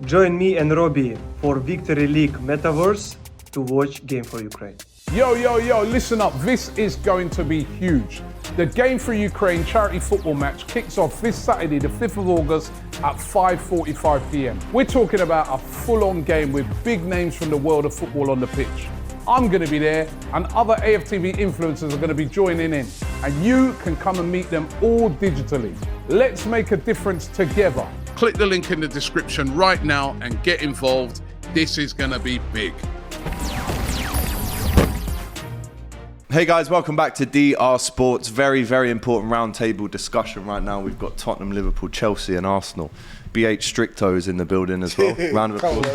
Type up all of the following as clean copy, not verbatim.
Join me and Robbie for Victory League Metaverse to watch Game for Ukraine. Yo, listen up. This is going to be huge. The Game for Ukraine charity football match kicks off this Saturday, the 5th of August at 5:45 p.m. We're talking about a full-on game with big names from the world of football on the pitch. I'm going to be there and other AFTV influencers are going to be joining in. And you can come and meet them all digitally. Let's make a difference together. Click the link in the description right now and get involved. This is going to be big. Hey guys, welcome back to DR Sports. Very, very important roundtable discussion right now. We've got Tottenham, Liverpool, Chelsea and Arsenal. BH Stricto is in the building as well. Round of applause.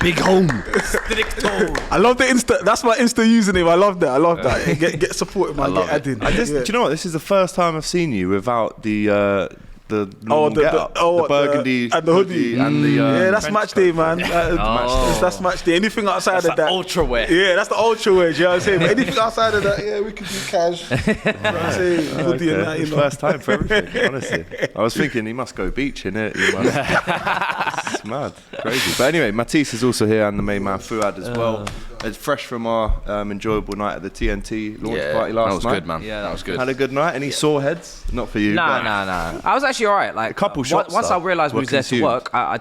Big home. Stricto. I love the Insta. That's my Insta username. I love that. Get supported, man. Get added. Do you know what? This is the first time I've seen you without the burgundy and the hoodie and the that's match day, man. That's match day. Anything outside of that, ultra wear. Yeah, that's the ultra wear. You know what I'm saying? But anything outside of that, yeah, we can do cash. You know what I'm saying? Hoodie and that, you know. First time for everything. Honestly, I was thinking he must go beach in it. It's mad, crazy. But anyway, Matisse is also here and the main man Fuad as well. It's fresh from our enjoyable night at the TNT launch party last night. That was good, man. Yeah, that was good. Had a good night. Any sore heads? Not for you. Nah. I was actually alright. Like a couple shots. Once I realised we were was there to consumed. work, I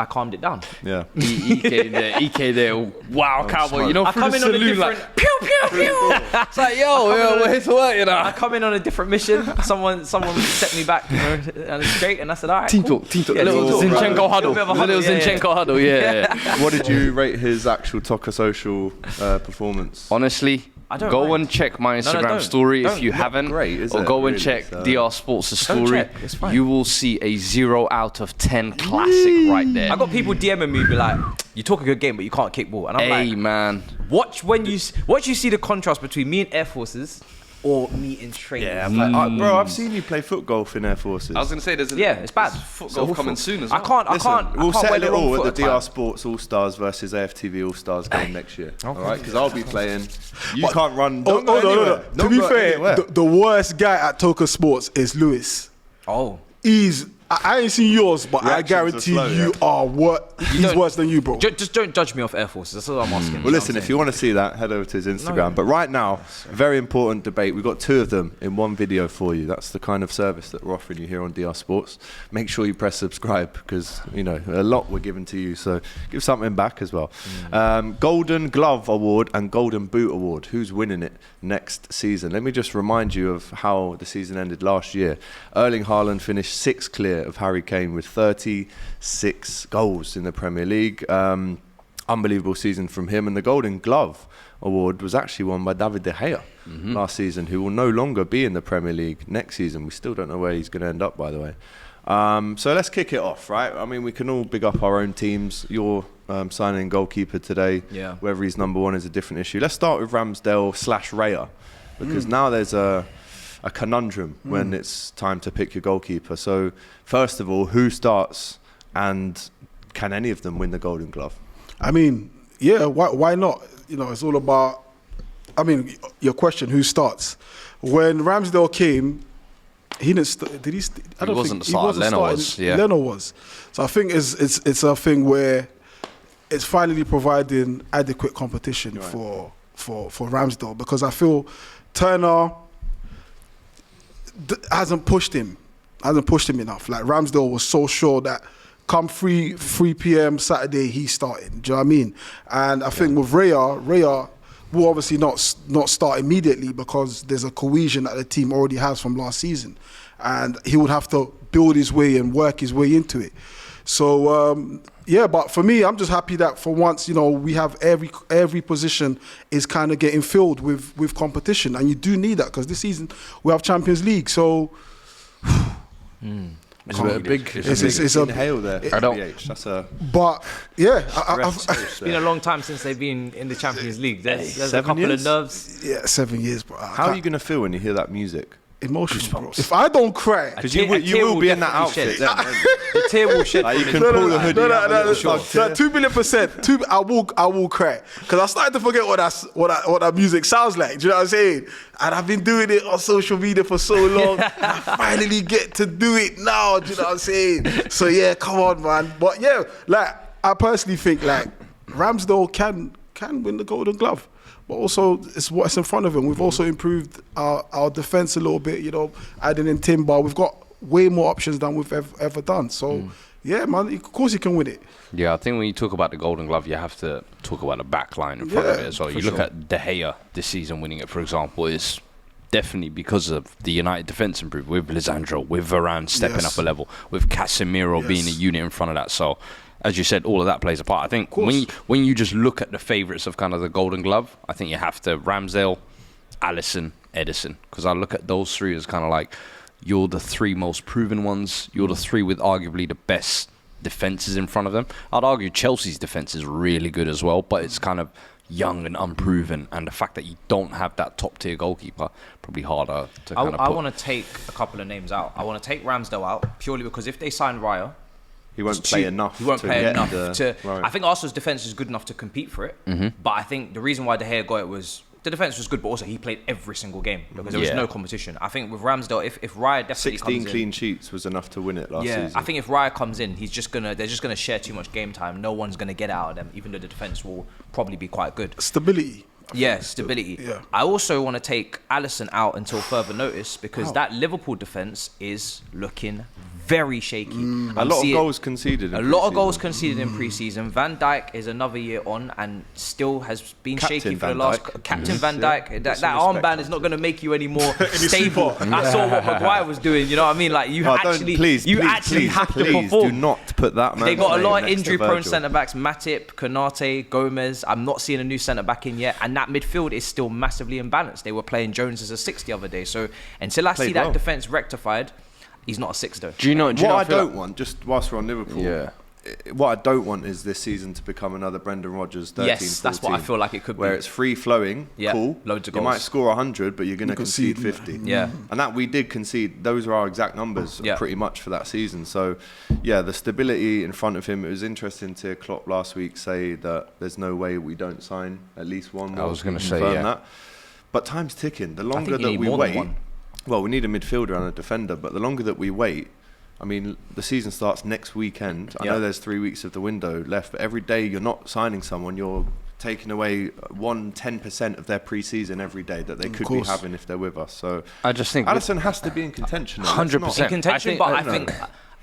calmed it down. Yeah. He came there, wow, cowboy. smart. You know, I through come the in on a saloon, different. like, pew, pew, pew. It's like, we're here to work, you know. I come in on a different mission. Someone set me back, and straight, and I said, alright. Team cool. talk. Yeah, A little team talk, Zinchenko bro. huddle. A little bit of a A little huddle, yeah. Zinchenko huddle, yeah. What did you rate his actual Toca Social performance? Honestly, don't go mind. and check my Instagram don't. story Don't. if you Not haven't. great, is or it, go and really? check So- DR Sports' Don't story. check, it's fine. You will see a 0 out of 10 classic right there. I got people DMing me, be like, "You talk a good game, but you can't kick ball," and I'm Hey, like, man. "Watch you see the contrast between me and Air Forces, or me in training." Yeah, I'm like, bro, I've seen you play foot golf in Air Forces. I was going to say, there's it's bad. foot golf coming soon as well. I can't We'll wear settle the it wrong all foot at the at DR time. Sports All Stars versus AFTV All Stars game next year. All right, because I'll be playing. You can't run. Don't go anywhere. To Don't be go fair, anywhere. the worst guy at Toca Sports is Lewis. Oh. I ain't seen yours, but I Reactions guarantee are slow, you are what he's worse than you, bro. Just don't judge me off Air Forces. That's all I'm asking. Well, listen, if you want to see that, head over to his Instagram. But right now, very important debate. We've got two of them in one video for you. That's the kind of service that we're offering you here on DR Sports. Make sure you press subscribe because, you know, a lot we're giving to you. So give something back as well. Golden Glove Award and Golden Boot Award. Who's winning it next season? Let me just remind you of how the season ended last year. Erling Haaland finished 6th clear of Harry Kane with 36 goals in the Premier League. Unbelievable season from him, and the Golden Glove Award was actually won by David De Gea last season, who will no longer be in the Premier League next season. We still don't know where he's going to end up, by the way. So let's kick it off, right? I mean, we can all big up our own teams. You're signing goalkeeper today. Yeah. Whether he's number one is a different issue. Let's start with Ramsdale/Raya, because now there's a conundrum when it's time to pick your goalkeeper. So first of all, who starts, and can any of them win the Golden Glove? I mean, yeah, why not? You know, it's all about, I mean, your question, who starts? When Ramsdale came, he didn't, did he? I don't wasn't think the he starter, wasn't Leno starting. was, yeah. Leno was. So I think it's a thing where it's finally providing adequate competition for Ramsdale, because I feel Turner hasn't pushed him enough. Like, Ramsdale was so sure that come 3 p.m. Saturday he's starting. Do you know what I mean? And I think with Raya will obviously not start immediately because there's a cohesion that the team already has from last season, and he would have to build his way and work his way into it. So but for me, I'm just happy that for once, you know, we have every position is kind of getting filled with competition, and you do need that because this season we have Champions League. So It's a big inhale there. I don't- BH. That's a but yeah, It's been a long time since they've been in the Champions League. There's a 7 couple years? of nerves. yeah, 7 years. But How are you going to feel when you hear that music? emotional, bro. If I don't cry, Because you will be in that outfit. then, won't you? The tear will shed. Like, you from can his- pull the hoodie up a little no, short. 2 million%. I will cry because I started to forget what that music sounds like. Do you know what I'm saying? And I've been doing it on social media for so long. I finally get to do it now. Do you know what I'm saying? So yeah, come on, man. But yeah, like I personally think like Ramsdale can win the Golden Glove. But also, it's what's in front of him. We've also improved our defence a little bit, you know, adding in Timber. We've got way more options than we've ever done. So, yeah, man, of course he can win it. Yeah, I think when you talk about the Golden Glove, you have to talk about the back line in front of it as well. You look at De Gea this season winning it, for example, is definitely because of the United defence improved with Lisandro, with Varane stepping up a level, with Casemiro being a unit in front of that. So, as you said, all of that plays a part. I think when you just look at the favourites of kind of the Golden Glove, I think you have to Ramsdale, Alisson, Edison, because I look at those three as kind of like you're the three most proven ones. You're the three with arguably the best defences in front of them. I'd argue Chelsea's defence is really good as well, but it's kind of young and unproven, and the fact that you don't have that top tier goalkeeper probably harder to kind of I put. want to take a couple of names out. I want to take Ramsdale out purely because if they sign Raya, He won't play enough. He won't to play get enough the- to. Right. I think Arsenal's defense is good enough to compete for it. But I think the reason why De Gea got it was the defense was good, but also he played every single game because there was no competition. I think with Ramsdale, if Raya definitely 16 comes clean in, sheets was enough to win it last season. I think if Raya comes in, they're just gonna share too much game time. No one's gonna get out of them, even though the defense will probably be quite good. Stability. Yeah, stability. Yeah. I also want to take Alisson out until further notice because that Liverpool defense is looking very shaky. A lot of goals conceded. A lot of goals conceded in pre-season. Van Dijk is another year on and still has been Captain shaky for Van the last. Dijk. Captain Yes. Van Dijk. Yeah. That Some armband respect. is not going to make you any more stable. I saw what Maguire was doing. You know what I mean? Like you actually have to perform. do not put that man. They got a lot of injury-prone centre-backs, Matip, Konate, Gomez. I'm not seeing a new centre-back in yet. And that midfield is still massively imbalanced. They were playing Jones as a 6 the other day. So until I see Played that well. defence rectified, he's not a 6 though. Do you know? What I I feel don't like- want, just whilst we're on Liverpool, Yeah. what I don't want is this season to become another Brendan Rodgers 13, Yes, that's what I 14, feel like it could where be. it's free-flowing, Yeah, cool. loads of You might goals. score 100, but you're going to concede concede, 50. Yeah. And that we did concede. Those are our exact numbers Yeah. pretty much for that season. So, yeah, the stability in front of him, it was interesting to hear Klopp last week say that there's no way we don't sign at least one more. I was gonna say, confirm yeah. that. But time's ticking. The longer you that need we more than wait, one. well, we need a midfielder and a defender, but the longer that we wait, I mean, the season starts next weekend. I Yeah. know there's 3 weeks of the window left, but every day you're not signing someone, you're taking away 10% of their pre-season every day that they could be course. having if they're with us. So I just think Alisson has to be in contention. 100%. In contention, I think- but I no. think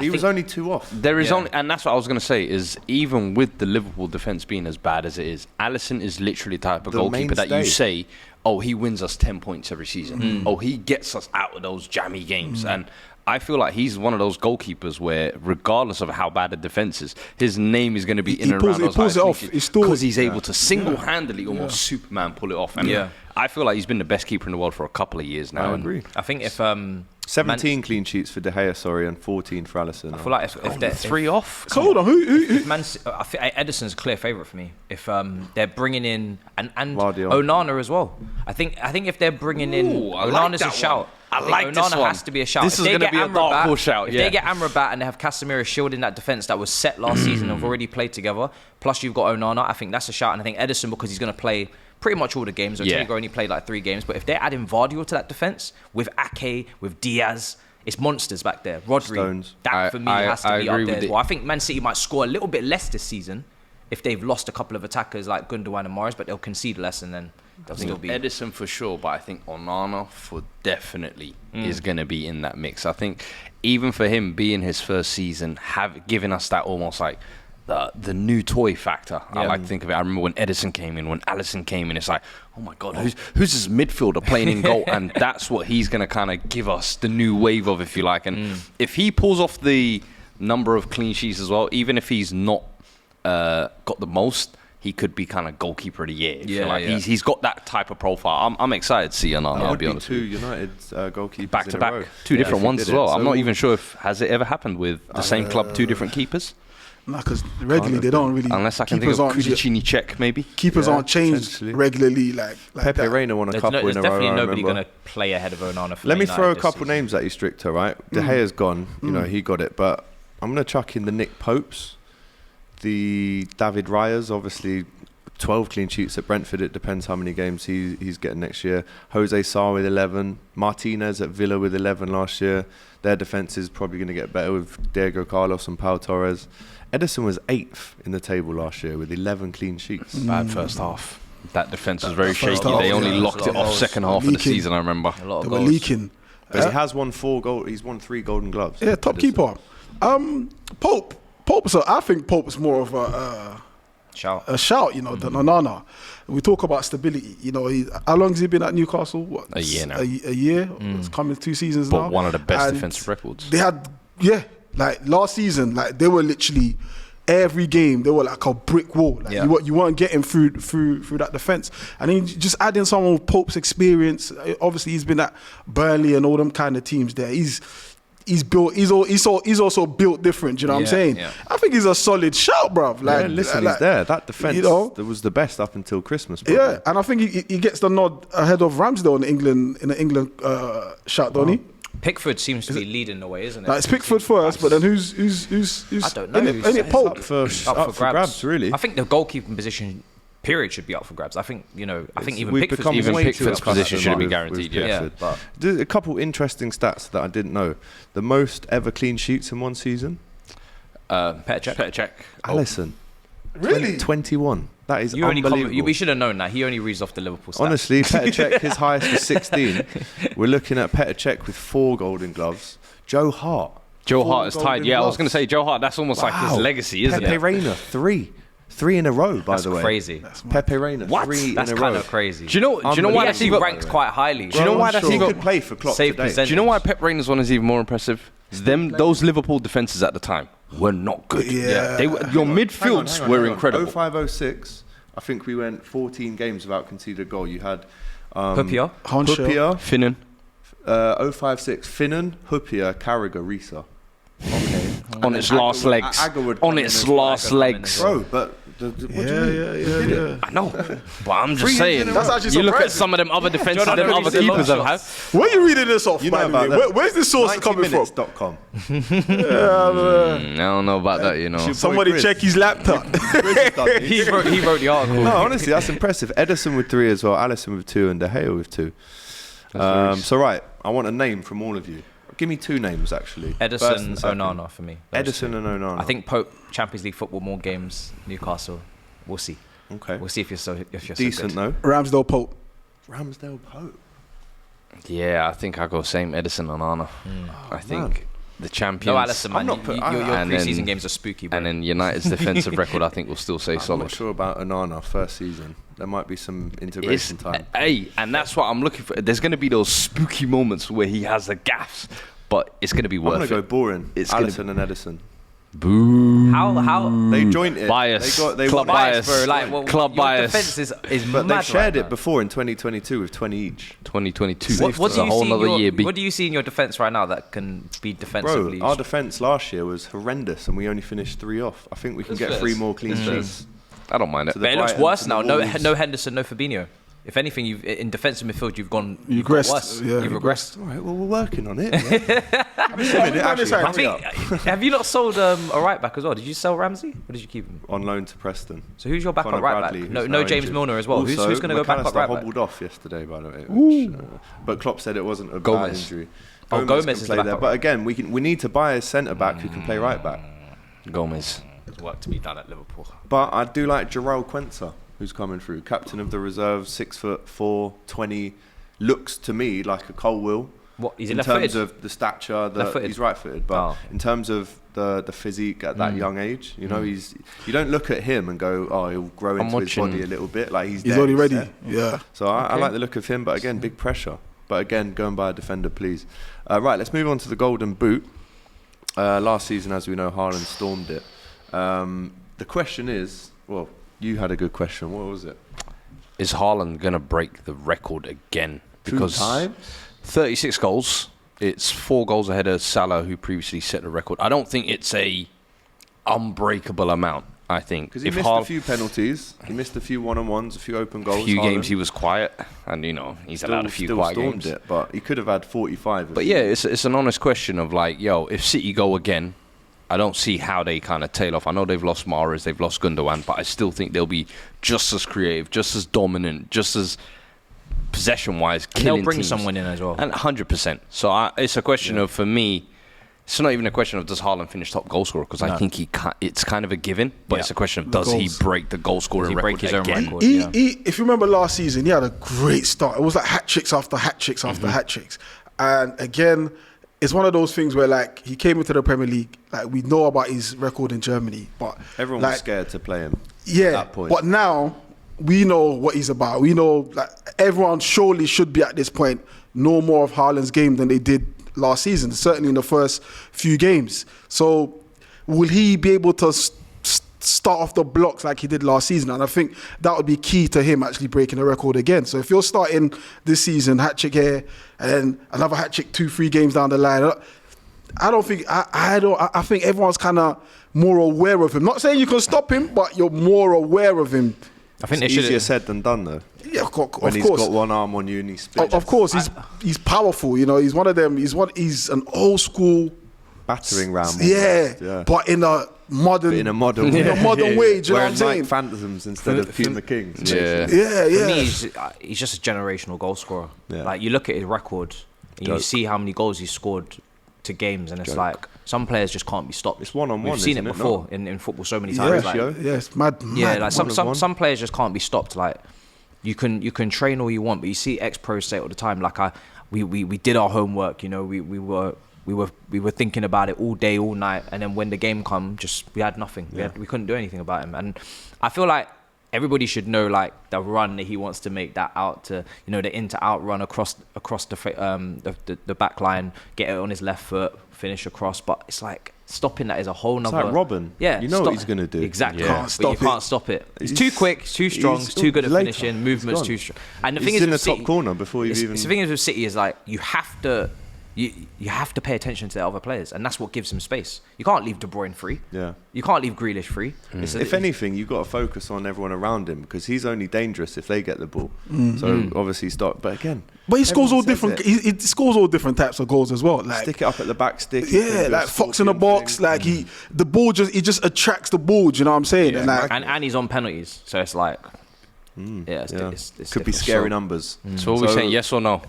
He was only 2 off. There is Yeah. only, and that's what I was going to say, is even with the Liverpool defence being as bad as it is, Alisson is literally the type of The goalkeeper that you mainstay. say, oh, he wins us 10 points every season. Oh, he gets us out of those jammy games. And I feel like he's one of those goalkeepers where, regardless of how bad the defence is, his name is going to be He in and pulls- around he those pulls high it off. clean sheets He's still- because he's able to single-handedly almost Superman pull it off. And Yeah. I feel like he's been the best keeper in the world for a couple of years now. I and agree. I think if 17 clean sheets for De Gea, and 14 for Alisson. I feel like if they're 3 off. So hold on, who I think Edison's a clear favourite for me. If they're bringing in and Guardiola. Onana as well. I think if they're bringing in Ooh, I like Onana's a that shout. one. I think like this Onana one. has to be a shout. This If is they gonna get be a dark Amrabat- horse shout, If yeah. they get Amrabat and they have Casemiro shielding that defence that was set last season and have already played together, plus you've got Onana, I think that's a shout. And I think Edison, because he's going to play pretty much all the games. Yeah. Otegui only played like 3 games. But if they're adding Vardy to that defence with Ake, with Diaz, it's monsters back there. Rodri, Stones. that for me I has to be agree up there with as it. well. I think Man City might score a little bit less this season if they've lost a couple of attackers like Gundogan and Morris, but they'll concede less and then they'll still be. Edison for sure, but I think Onana for definitely is going to be in that mix. I think even for him being his first season, giving us that almost like the new toy factor. I like to think of it. I remember when Edison came in, when Alisson came in, it's like, oh my God, who's this midfielder playing in goal? And that's what he's going to kind of give us the new wave of, if you like. And if he pulls off the number of clean sheets as well, even if he's not got the most, he could be kind of goalkeeper of the year. If you like. He's got that type of profile. I'm excited to see Onana, That I'll would be be honest. 2 United goalkeepers Back to in a row. back, 2 different if he ones did as well. it. I'm So not even sure if has it ever happened with the same club, 2 different keepers. Nah, because regularly they don't really. Unless I can think keepers of aren't- Kudicini check, maybe. Keepers Yeah, aren't changed potentially. regularly like Pepe that. Reina won a couple There's in a row. definitely I nobody remember. going to play ahead of Onana. For Let me Man throw a United this couple season. names at you, Stricter, right? De Gea's gone. You know, he got it. But I'm going to chuck in the Nick Popes, the David Rayas, obviously 12 clean sheets at Brentford. It depends how many games he's getting next year. Jose Sarr with 11. Martinez at Villa with 11 last year. Their defence is probably going to get better with Diego Carlos and Pau Torres. Ederson was 8th in the table last year with 11 clean sheets. Bad first half. That defence was very first shaky. half, They only yeah. locked it off Goals. second half of the Leaking. season, I remember. A lot They of were goals. leaking. But he has won 4 goals. He's won 3 Golden Gloves. Yeah, top Ederson. keeper. Pope. So I think Pope's more of a shout, you know, than Onana. We talk about stability. You know, how long has he been at Newcastle? What, A year now. A year. It's coming 2 seasons now. But one of the best And defensive records. They had, like last season, like they were literally every game they were like a brick wall. Like you weren't getting through that defense. And then just adding someone with Pope's experience. Obviously, he's been at Burnley and all them kind of teams there. He's built. He's also built different. You know what I'm saying? Yeah. I think he's a solid shout, bruv. Like, Yeah, listen, like, he's there. That defence you know? that was the best up until Christmas. Probably. Yeah, and I think he gets the nod ahead of Ramsdale in the England shout, don't he? Pickford seems to be leading the way, isn't it? Like it's Pickford first, but then who's I don't know. Ain't it Pope? Up for grabs, really. I think the goalkeeping position period should be up for grabs. I think even We've Pickford's become even way too Pickford's accustomed position should be with guaranteed, yeah. Yeah, Pickford. but There's a couple interesting stats that I didn't know. The most ever clean sheets in one season. Petr Cech. Alisson. Really? 21. That is You only unbelievable. we should have known that. He only reads off the Liverpool stats. Honestly, Petr Cech, his highest was 16. We're looking at Petr Cech with 4 Golden Gloves. Joe Hart. Joe 4 Hart is tied. Golden Yeah, I was Gloves. going to say Joe Hart. That's almost like his Wow. legacy, isn't Pepe it? Reina, 3. 3 in a row, by That's the way. crazy. Pepe Reina, What? 3 That's in a kind row. of crazy. Do you know why He that's actually even ranked quite highly. Do you know why that's He even? could play for Klopp Save today. percentage. Do you know why Pep Reina's one is even more impressive? Those Liverpool defenses at the time were not good. Yeah. They were, your midfields were incredible. 05-06, I think we went 14 games without conceded a goal. You had Huppier. Huppier, Finnan. 056, Finnan, Huppier, Carragher, Risa. Okay. On its last legs. Agger would On come in its as well. last legs. Bro, but what do you mean? Yeah. I know, but I'm just 3 saying. years in a That's row. actually You look at surprising. some of them other defenses Jonathan them other Davis' long keepers have had. shots. Where are you reading this off, You by know the way? about that. Where's this source coming from? 90minutes.com. I don't know about that, you know. Somebody Grizz. check his laptop. He wrote the article. No, honestly, that's impressive. Ederson with 3 as well, Alisson with 2, and De Gea with 2. So, right, I want a name from all of you. Give me 2 names, actually. First Ederson, and second. Onana for me. Those Ederson two. and Onana. I think Pope Champions League football more games. Newcastle. We'll see. Okay. We'll see if you're so Decent, so good. though. Ramsdale Pope. Ramsdale Pope. Yeah, I think I go same Edison and Anna. I think the champions. No, Alisson, man. I'm not put- Your and pre-season then- games are spooky, bro. And then United's defensive record, I think, will still say I'm solid. not sure about Onana first season. There might be some integration time. Hey, and that's what I'm looking for. There's going to be those spooky moments where he has the gaffes, but it's going to be I'm going worth to go it. boring. It's gonna Alisson and Edison. Boo. How They joined it. Bias. They Club wanted- bias. bro? Like, well, Club your bias. defense is But mad they've shared right it now. before in 2022 with 20 each. 2022. What do It's a you whole see? In nother your, year. what do you see in your defense right now that can be defensively? Bro, our defence last year was horrendous and we only finished 3 off. I think we can get 3 more clean sheets. I don't mind it. To But it looks Brighton, worse to now. the No, Wolves. no Henderson, no Fabinho. If anything, you've in defensive midfield, you've got Regressed, worse. yeah. You've regressed. All right, well, we're working on it. Give us a minute, actually, I hurry up. think. Have you not sold a right back as well? Did you sell Ramsey or did you keep him? On loan to Preston. So who's your backup Conor right Bradley, back? who's No, now no James injured. Milner as well. Also, Who's going to go backup McAllister right back? hobbled off yesterday, by the way. Which, but Klopp said it wasn't a bad Gomez. injury. Oh, Gomez can is play the there. backup. But again, we need to buy a centre back who can play right back. Gomez. There's work to be done at Liverpool. But I do like Jarrell Quensa, who's coming through, captain of the reserve, 6'4", 20. Looks to me like a Colwill. What? He's in left-footed? terms of the stature, Left-footed? he's right-footed. But Oh. in terms of the physique at that young age, you know, you don't look at him and go, oh, he'll grow I'm into his watching- body a little bit. Like he's He's there, already ready. set. Yeah. So I like the look of him, but again, big pressure. But again, go and buy a defender, please. Right, let's move on to the Golden Boot. Last season, as we know, Haaland stormed it. The question is, well, you had a good question. What was it? Is Haaland going to break the record again? 2 Because times? 36 goals. It's 4 goals ahead of Salah, who previously set the record. I don't think it's a unbreakable amount, I think. Because he missed a few penalties, he missed a few one-on-ones, a few open goals. A few Haaland. games he was quiet, and he's allowed a few quiet games. It, but he could have had 45. But yeah, it's an honest question of like, if City go again, I don't see how they kind of tail off. I know they've lost Mahrez, they've lost Gundogan, but I still think they'll be just as creative, just as dominant, just as possession-wise killing they'll bring teams. someone in as well. And 100%. So it's a question of, for me, it's not even a question of does Haaland finish top goal scorer, because I think it's kind of a given, but it's a question of does he break the goal scoring record break his own again? record? If you remember last season, he had a great start. It was like hat tricks after hat tricks after hat tricks. And again, it's one of those things where like he came into the Premier League, like we know about his record in Germany, but everyone was scared to play him. Yeah, at that point. But now we know what he's about. We know like everyone surely should be at this point know more of Haaland's game than they did last season, certainly in the first few games. So will he be able to start off the blocks like he did last season? And I think that would be key to him actually breaking the record again. So if you're starting this season, hat-trick here, and then another hat-trick 2-3 games down the line, I think everyone's kind of more aware of him. Not saying you can stop him, but you're more aware of him. I think it's easier said than done, though. Yeah, of course. When he's got one arm on you and he's spinning. Of course, he's powerful. He's one of them. He's an old school battering ram. Yeah, but in a modern way. Do you know what I'm saying? Like phantoms instead of Puma Kings. Yeah. For me, he's just a generational goal scorer. Yeah. Like you look at his record, and you see how many goals he's scored to games, and it's like some players just can't be stopped. It's one-on-one. We've seen it before in football so many times. It's mad. Yeah, like some players just can't be stopped. Like you can train all you want, but you see ex-pros say it all the time. Like we did our homework. We were thinking about it all day, all night, and then when the game come, we had nothing. We couldn't do anything about him. And I feel like everybody should know like the run that he wants to make, that out to the in to out run across the back line, get it on his left foot, finish across. But it's like stopping that is a whole nother. It's like Robin. Yeah, you know what he's gonna do. Exactly. Yeah. You can't stop it. He's too quick, he's too strong, he's too good at finishing, movement's too strong. And the thing is, in the with City, top corner before you've even. The thing is with City is like you have to. You have to pay attention to the other players, and that's what gives him space. You can't leave De Bruyne free. Yeah. You can't leave Grealish free. If anything, you've got to focus on everyone around him because he's only dangerous if they get the ball. So obviously start. But again, he scores all different. He scores all different types of goals as well. Like stick it up at the back, stick. Yeah, like fox in the box. Thing. Like the ball he just attracts the ball. Do you know what I'm saying? Yeah. And he's on penalties, so it's like, it's could be scary numbers. So what are we saying? Yes or no?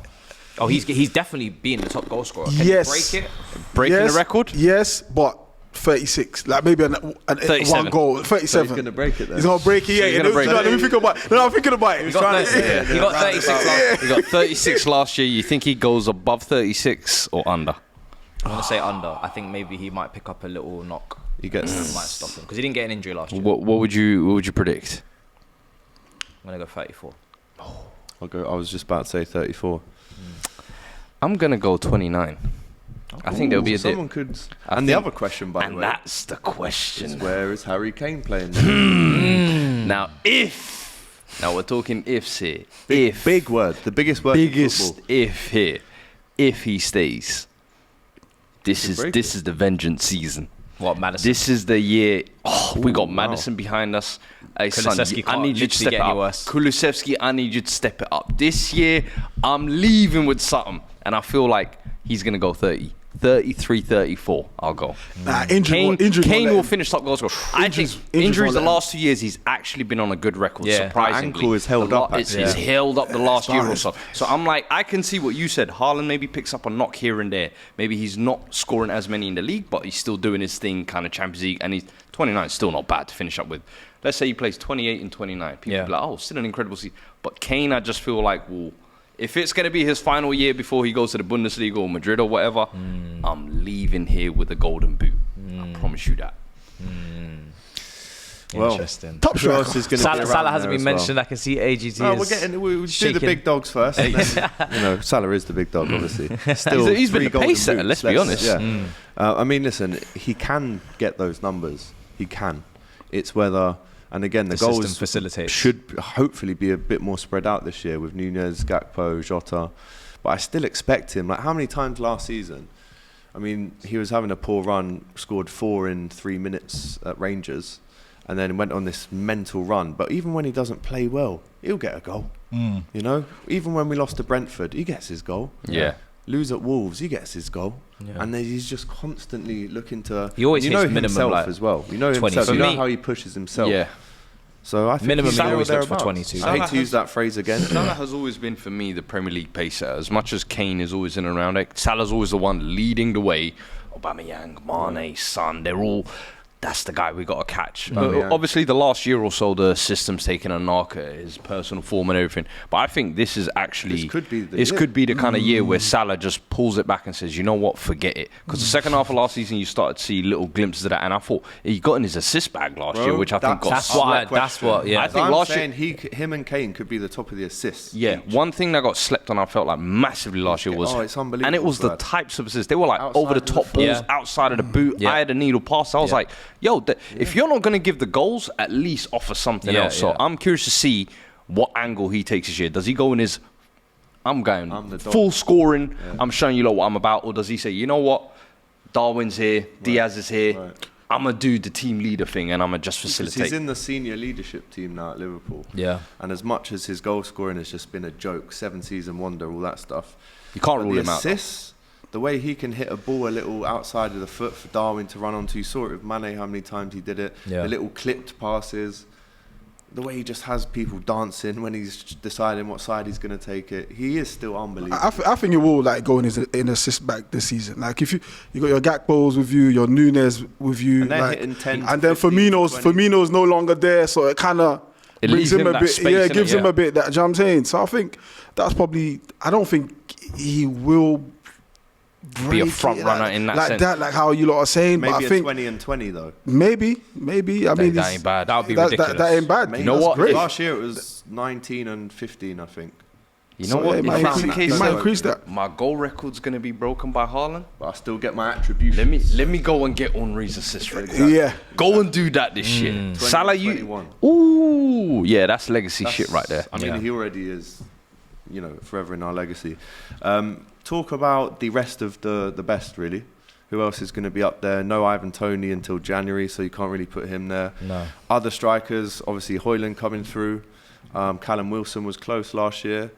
Oh, he's definitely being the top goal scorer. Can yes. he break it? Breaking the record? Yes, but 36. Like maybe an 1 goal. 37. So he's going to break it then. He's going to break it, yeah. Let me think about it. No, I'm thinking about it. He got 36 He got 36 last year. You think he goes above 36 or under? I want to say under. I think maybe he might pick up a little knock. He gets might stop him because he didn't get an injury last year. What would you predict? I'm going to go 34. I was just about to say 34. I'm going to go 29. I think there'll be a dip. Someone could. And the other question, by the way. And that's the question. Is where is Harry Kane playing? Now, now we're talking ifs here. Big word. The biggest word in football. If here. If he stays. This is the vengeance season. What, Maddison? This is the year. We got Maddison behind us. Hey, son, I need you to step it up. Kulusevski, I need you to step it up. This year, I'm leaving with something. And I feel like he's going to go 30. 33, 34, I'll go. Kane will finish top goal scorer. I think injuries the last 2 years, he's actually been on a good record, surprisingly. Ankle is held up, actually. It's held up the last year or so. So I'm like, I can see what you said. Haaland maybe picks up a knock here and there. Maybe he's not scoring as many in the league, but he's still doing his thing, kind of Champions League. And he's 29, still not bad to finish up with. Let's say he plays 28 and 29. People will be like, still an incredible season. But Kane, I just feel like, if it's going to be his final year before he goes to the Bundesliga or Madrid or whatever, I'm leaving here with a golden boot. I promise you that. Well, interesting. Top striker. Salah hasn't been mentioned. I can see AGT. We'll do the big dogs first. And then, Salah is the big dog, obviously. Still, he's been the pace setter, let's be honest. Yeah. I mean, listen, he can get those numbers. He can. It's whether. And again, the goals should hopefully be a bit more spread out this year with Nunez, Gakpo, Jota. But I still expect him. Like, how many times last season I mean, he was having a poor run, scored 4 in 3 minutes at Rangers, and then went on this mental run. But even when he doesn't play well, he'll get a goal. You know, even when we lost to Brentford, he gets his goal. Yeah. Lose at Wolves, he gets his goal. Yeah. And then he's just constantly looking to. He always you know hits minimum, himself like, as well. You know 22. himself. You For know me- how he pushes himself. Yeah. So I think Minimum he's he there or always looks for thereabouts. 22. I hate to use that phrase again. Salah has always been for me the Premier League pacer. As much as Kane is always in and around it, Salah's always the one leading the way. Aubameyang, Mane, Son, they're all. That's the guy we got to catch. Obviously, the last year or so, the system's taken a knock at his personal form and everything. But I think this is actually This could be the this year. could be the kind of year where Salah just pulls it back and says, "You know what? Forget it." Because the second half of last season, you started to see little glimpses of that, and I thought he got in his assist bag last year, which I think got. That's what. Yeah. I think I'm last saying year. him and Kane could be the top of the assists. Yeah, one thing that got slept on, I felt like massively last year was, it's unbelievable, and it was the Brad. types of assists. They were like Outside over the of the top foot. balls, Yeah. outside of the boot. Yeah. I had a needle pass. I was Yeah. like, yo, if you're not going to give the goals, at least offer something Yeah, else. So yeah. I'm curious to see what angle he takes this year. Does he go in his, I'm going I'm the dog. full scoring, I'm showing you lot what I'm about, or does he say, you know what, Darwin's here, Diaz is here, Right. I'm going to do the team leader thing and I'm going to just Because facilitate. he's in the senior leadership team now at Liverpool. Yeah. And as much as his goal scoring has just been a joke, 7-season wonder, all that stuff. You can't but rule the him out, though. assists, the way he can hit a ball a little outside of the foot for Darwin to run onto. You saw it with Mane, how many times he did it. Yeah. The little clipped passes. The way he just has people dancing when he's deciding what side he's going to take it. He is still unbelievable. I think it will like go in assist back this season. Like if you got your Gakpos with you, your Nunes with you, And they're like, hitting 10 and then 15, 20. Firmino's no longer there, so it kind of It brings leaves him him a that bit. space, Yeah, it innit? gives him Yeah. a bit. That, do you know what I'm saying? So I think that's probably. I don't think he will Be a break front it runner like, in that like sense. that, like how you lot are saying. Maybe but I a think 20 and 20 though. maybe. I mean, that ain't bad. That would be that ridiculous. ain't bad. Maybe. know That's what? Great. Last year it was 19 and 15, I think. You know So, what? yeah, If it might that's the increase- case, it might then increase that. my goal record's going to be broken by Haaland. But I still get my attribution. Let me go and get Henri's assist rate. Yeah. Go and do that this year. Salah, you. 21. Ooh, yeah, that's legacy shit right there. I mean, he already is, forever in our legacy. Talk about the rest of the best, really. Who else is going to be up there? No Ivan Toney until January, so you can't really put him there. No. Other strikers, obviously Højlund coming through. Callum Wilson was close last year.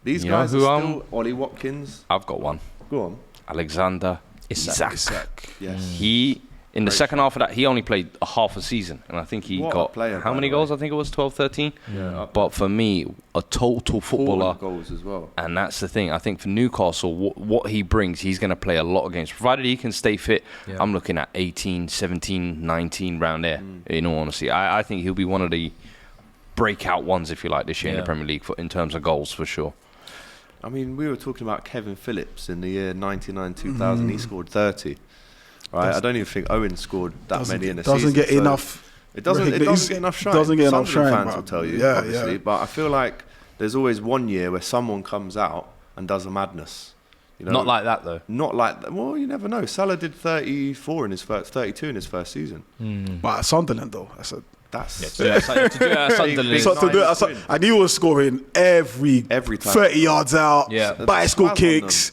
These You know guys who, are still Ollie Watkins. I've got one. Go on. Alexander Isak. Yes. He, in the second half of that, he only played a half a season. And I think he What a got, player, how by many the way. goals? I think it was 12, 13. Yeah. But for me, a total footballer. Goals as well. And that's the thing. I think for Newcastle, what he brings, he's going to play a lot of games. Provided he can stay fit, Yeah. I'm looking at 18, 17, 19 round there, in all honesty. I think he'll be one of the breakout ones, if you like, this year in Yeah. the Premier League in terms of goals, for sure. I mean, we were talking about Kevin Phillips in the year 99-2000. He scored 30. Right? I don't even think Owen scored that many in a season. Doesn't get so enough. It doesn't get enough shine. Doesn't get enough Sunderland shine, fans bruv. will tell you, Yeah, obviously. yeah. But I feel like there's always one year where someone comes out and does a madness. You know? Not like that though. Not like that. Well, you never know. Salah did 32 in his first season. But at Sunderland though, That's To do it at Sunderland. So to do it, and he was scoring every time. 30 yards out, Yeah. bicycle Swaz on kicks,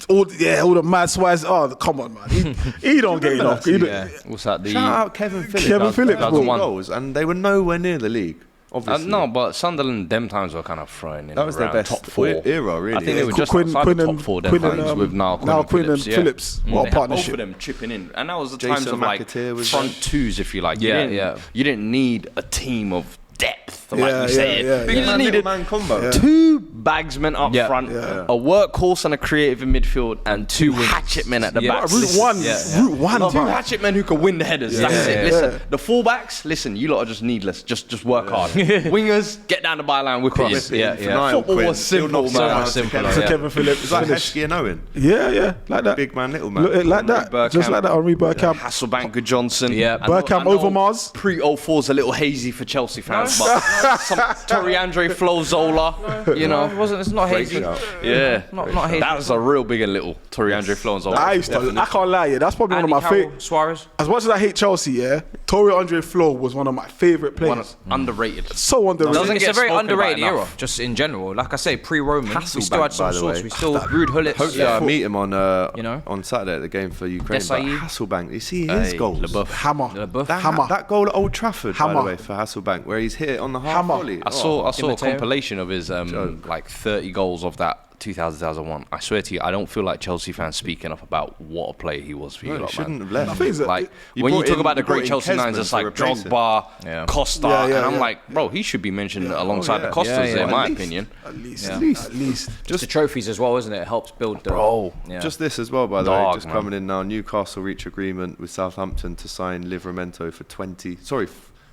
all the mad swaz. Oh, come on, man. He don't get enough. He don't- Yeah. What's that? The, Shout out Kevin Phillips. Kevin Phillips, Does bro. the goals, and they were nowhere near the league. Obviously, no, but Sunderland, them times were kind of throwing in that was their around best top four. era, really. I think they were just Quinn- outside Quinn the top and- four them Quinn and, times with Niall Niall Quinn Quinn and and Phillips. Phillips. What a They had both partnership. of them chipping in, and that was the Jason times of like McAteer was front there. twos, if you like. Yeah, you yeah. You didn't need a team of depth, like Yeah, you say. yeah, But you Big just man, little needed man combo. two bagsmen up Yeah. front, Yeah. a workhorse and a creative in midfield, and two hatchet men at the Yeah. back. Route one, Route one, Two bro. hatchet men who can win the headers. That's it. Yeah. Listen, Yeah. the fullbacks. Listen, you lot are just needless. Just work hard. Wingers, get down the byline, whip it in. Yeah, For yeah. Niall Football Quinn, was simple, he'll knock man. someone out Simple, to So yeah. Kevin Phillips It's like finished. Heskey and Owen. Yeah, like that. Big man, little man. Like that. Bergkamp. Just like that. Henri Bergkamp. Hasselbank, Good Johnson. Yeah. I know- Bergkamp I know Overmars. Pre-04's a little hazy for Chelsea fans, but some Toriandre Flo Zola, you know. It wasn't. It's not Great hazy. shout. Yeah. Not hazy. That was a real big and little Toriandre Flo and Zola. I can't lie, yeah, that's probably Andy one of my Carroll, favorite. Suarez. As much as I hate Chelsea, yeah, Torre Andre Flo was one of my favorite players. Underrated. So underrated. Doesn't It's get a very spoken about underrated era, enough. just in general. Like I say, pre-Roman, we still had Hasselbank, some by the sauce. way. We still Ruud Gullit. Hopefully, I meet him on You know? on Saturday at the game for Ukraine. But Desailly. Hasselbank, you see his Hey, goals. LeBeouf. Hammer. That goal at Old Trafford, by the Hammer. way, for Hasselbank, where he's hit it on the half Hammer. volley. I saw a Timoteo. compilation of his like 30 goals of that 2001. I swear to you, I don't feel like Chelsea fans speak enough about what a player he was for you No, he lot, shouldn't man. have left. I think it's Like You when you brought talk in- about the you brought great in Chelsea nines, Kesman it's to like replace him. Drogba, Yeah. Costa, Yeah, yeah, and I'm yeah. like, bro, he should be mentioned alongside the Costas, Yeah, yeah. in my At least. opinion. At least. Yeah. At least. Just the trophies as well, isn't it? It helps build the. Bro, Yeah. Just this as well, by the way, Dog, just man. coming in now. Newcastle reach agreement with Southampton to sign Livramento for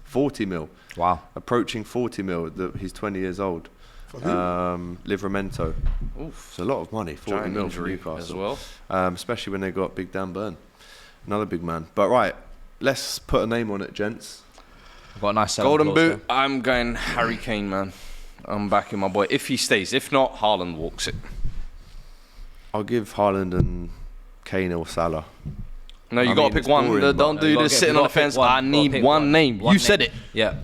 40 mil. Wow. Approaching 40 mil. He's 20 years old. Livramento. It's a lot of money, 40 giant mil for injury Newcastle. as well. Especially when they got Big Dan Burn. Another big man. But right, let's put a name on it, gents. Got a nice selling Golden clause boot. I'm going Harry Kane, man. I'm backing my boy. If he stays, if not, Haaland walks it. I'll give Haaland and Kane or Salah. No, you I got mean, to pick it's one. boring, Don't but- do this sitting on the fence. I need one name. You said it. Yeah.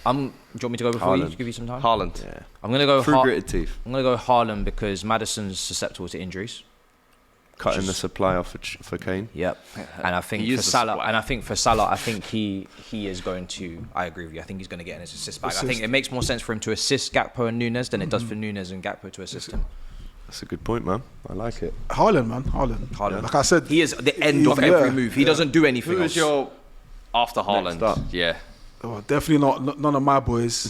Do you want me to go before you? Haaland. Give you some time. Haaland. Yeah. I'm gonna go. Through gritted teeth. I'm gonna go Haaland because Madison's susceptible to injuries. Cutting the supply off for Kane. Yep. And I think He for is the Salah, supply. and I think for Salah, I think he is going to. I agree with you. I think he's going to get in his assist bag. I think it makes more sense for him to assist Gakpo and Nunes than it does for Nunes and Gakpo to assist him. That's a good point, man. I like it. Haaland, man. Haaland. Like I said, He is the end of every move. He doesn't do anything Who else. is your after Haaland? up. Yeah. oh, definitely not none of my boys.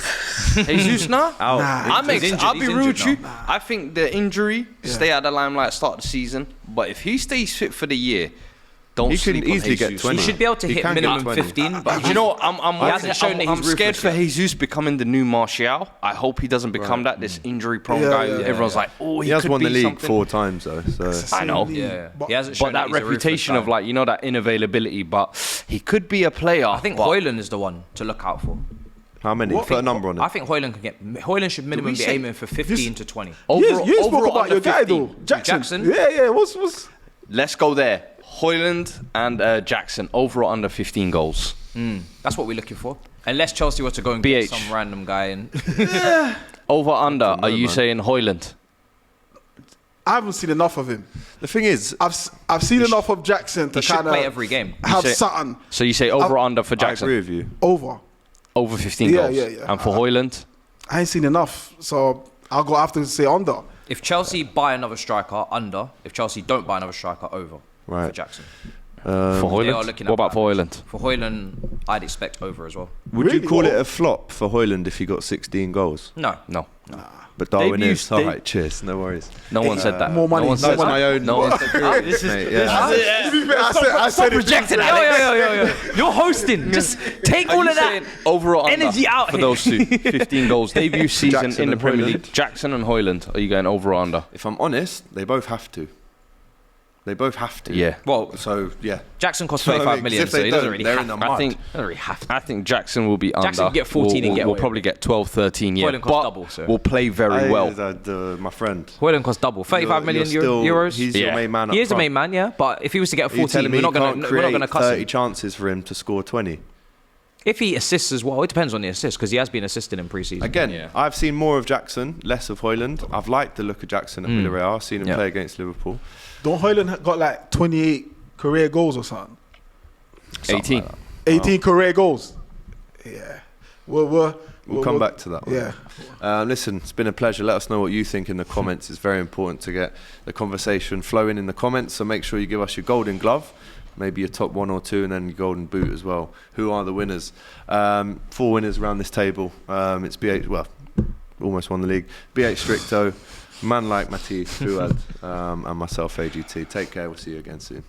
Jesus now? Out. Nah. I'll be real with you. now. I think the injury stay out of the limelight start of the season, but if he stays fit for the year, don't He sleep can on easily get Jesus. 20. He should be able to He hit can get minimum 20. 15. But Do you know what? He hasn't shown that he's I'm scared ruthless for yet. Jesus becoming the new Martial. I hope he doesn't become this injury-prone Yeah, guy. yeah, who yeah, everyone's like, oh, he He has could won be the league something. 4 times, though. So I know. Yeah, But- he hasn't shown But that he's a ruthless reputation guy. of like, you know, that unavailability, but he could be a player. I think but Højlund is the one to look out for. how many? Put a number on I it. think Højlund should minimum be say- aiming for 15 to 20. You spoke overall about under your guy 15. though, Jackson. Jackson? Yeah. What's? Let's go there. Højlund and Jackson overall under 15 goals. That's what we're looking for. Unless Chelsea were to go and get BH. some random guy in. Over under, are you man. saying Højlund? I haven't seen enough of him. The thing is, I've seen enough of Jackson to He should kind play of every game. have say- something So you say over under for I Jackson? agree with you. over. Over 15 Yeah, goals. yeah. And for Højlund? I ain't seen enough, so I'll have to say under. If Chelsea buy another striker, under. If Chelsea don't buy another striker, over. Right. For Jackson. For They are Højlund? looking What at about for that. Højlund? For Højlund, I'd expect over as well. Would you Really? call it What? a flop for Højlund if he got 16 goals? No. No. But Darwin Debut is. All state- right, cheers. No worries. No one said that. more money. No one No, said it's that. my own. No one said that. Mate, yeah. I said it. Rejected Alex. You're hosting. Just take all Are you of that saying over or under energy out for here. those two? 15 goals. Debut season Jackson in the and Premier Højlund. League. Jackson and Højlund. Are you going over or under? If I'm honest, they both have to. They both have to. Yeah. Well, So, yeah. Jackson cost So, I 35 mean, million, if so they he doesn't don't, really they're have in the to. mud. I think, doesn't really have to. I think Jackson will be under. Jackson can get 14 and get We'll away probably get 12, 13, yeah. Højlund costs But double, so. we'll play very well. My friend. Højlund cost double. 35 million euros. He's Yeah. your main man up He is the front. main man, yeah. But if he was to get Are you 14, telling me we're not you going can't to create cuss 30 him. chances for him to score 20? If he assists as well, it depends on the assist because he has been assisting in pre-season. Again, Yeah. I've seen more of Jackson, less of Højlund. I've liked the look of Jackson at Villarreal. I've seen him Yeah. play against Liverpool. Don't Højlund got like 28 career goals or something? 18. 18 career goals. Yeah. We'll come back to that one. Yeah. Listen, it's been a pleasure. Let us know what you think in the comments. It's very important to get the conversation flowing in the comments. So make sure you give us your golden glove, maybe your top 1 or 2, and then your golden boot as well. Who are the winners? 4 winners around this table. It's BH, well, almost won the league. BH Stricto, man like Matisse, Fuad, and myself, AGT. Take care. We'll see you again soon.